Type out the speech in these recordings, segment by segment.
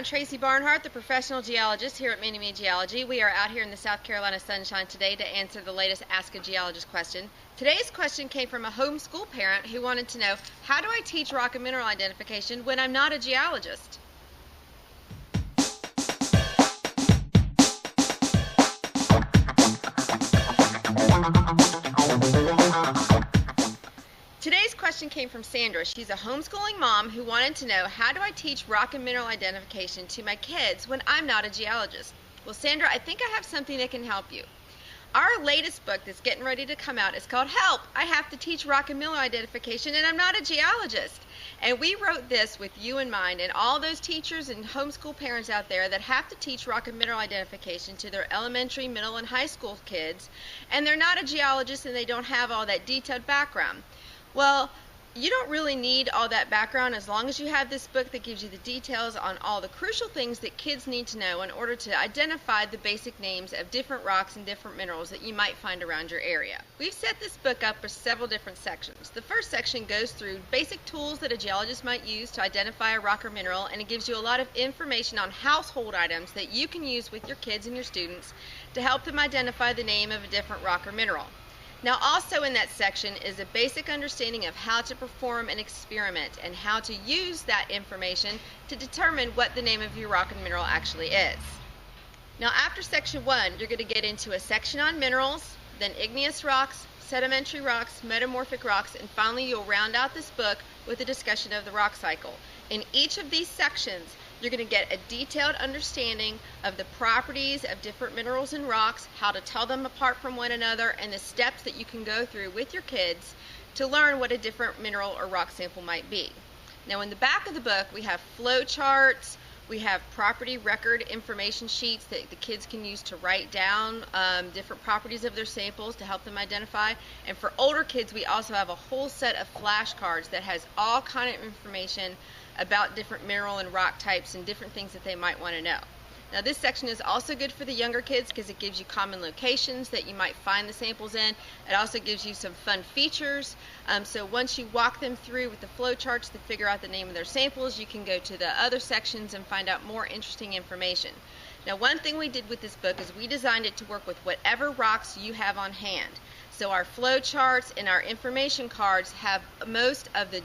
I'm Tracy Barnhart, the professional geologist here at Mini-Me Geology. We are out here in the South Carolina sunshine today to answer the latest Ask-a-Geologist question. Today's question came from a homeschool parent who wanted to know, how do I teach rock and mineral identification when I'm not a geologist? Today's question came from Sandra. She's a homeschooling mom who wanted to know, how do I teach rock and mineral identification to my kids when I'm not a geologist? Well, Sandra, I think I have something that can help you. Our latest book that's getting ready to come out is called Help! I Have to Teach Rock and Mineral Identification and I'm Not a Geologist. And we wrote this with you in mind and all those teachers and homeschool parents out there that have to teach rock and mineral identification to their elementary, middle, and high school kids, and they're not a geologist and they don't have all that detailed background. Well, you don't really need all that background as long as you have this book that gives you the details on all the crucial things that kids need to know in order to identify the basic names of different rocks and different minerals that you might find around your area. We've set this book up for several different sections. The first section goes through basic tools that a geologist might use to identify a rock or mineral, and it gives you a lot of information on household items that you can use with your kids and your students to help them identify the name of a different rock or mineral. Now, also in that section is a basic understanding of how to perform an experiment and how to use that information to determine what the name of your rock and mineral actually is. Now, after section 1, you're going to get into a section on minerals, then igneous rocks, sedimentary rocks, metamorphic rocks, and finally you'll round out this book with a discussion of the rock cycle. In each of these sections, you're going to get a detailed understanding of the properties of different minerals and rocks, how to tell them apart from one another, and the steps that you can go through with your kids to learn what a different mineral or rock sample might be. Now, in the back of the book, we have flow charts, we have property record information sheets that the kids can use to write down different properties of their samples to help them identify. And for older kids, we also have a whole set of flashcards that has all kind of information about different mineral and rock types and different things that they might want to know. Now, this section is also good for the younger kids because it gives you common locations that you might find the samples in. It also gives you some fun features. So once you walk them through with the flow charts to figure out the name of their samples, you can go to the other sections and find out more interesting information. Now, one thing we did with this book is we designed it to work with whatever rocks you have on hand. So our flow charts and our information cards have most of the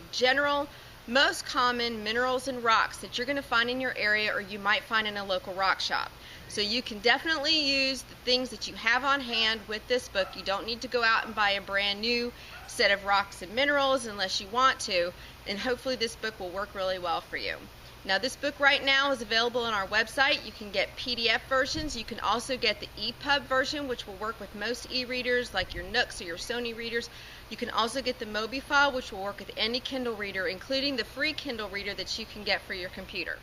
most common minerals and rocks that you're going to find in your area or you might find in a local rock shop. So you can definitely use the things that you have on hand with this book. You don't need to go out and buy a brand new set of rocks and minerals unless you want to, and hopefully this book will work really well for you. Now, this book right now is available on our website. You can get PDF versions. You can also get the EPUB version, which will work with most e-readers like your Nooks or your Sony readers. You can also get the Mobi file, which will work with any Kindle reader, including the free Kindle reader that you can get for your computer.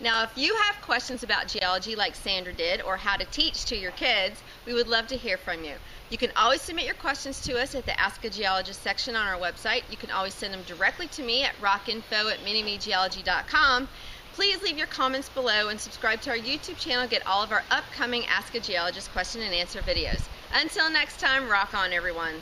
Now, if you have questions about geology like Sandra did, or how to teach to your kids, we would love to hear from you. You can always submit your questions to us at the Ask-a-Geologist section on our website. You can always send them directly to me at rockinfo@minimegeology.com. Please leave your comments below and subscribe to our YouTube channel to get all of our upcoming Ask-a-Geologist question and answer videos. Until next time, rock on, everyone.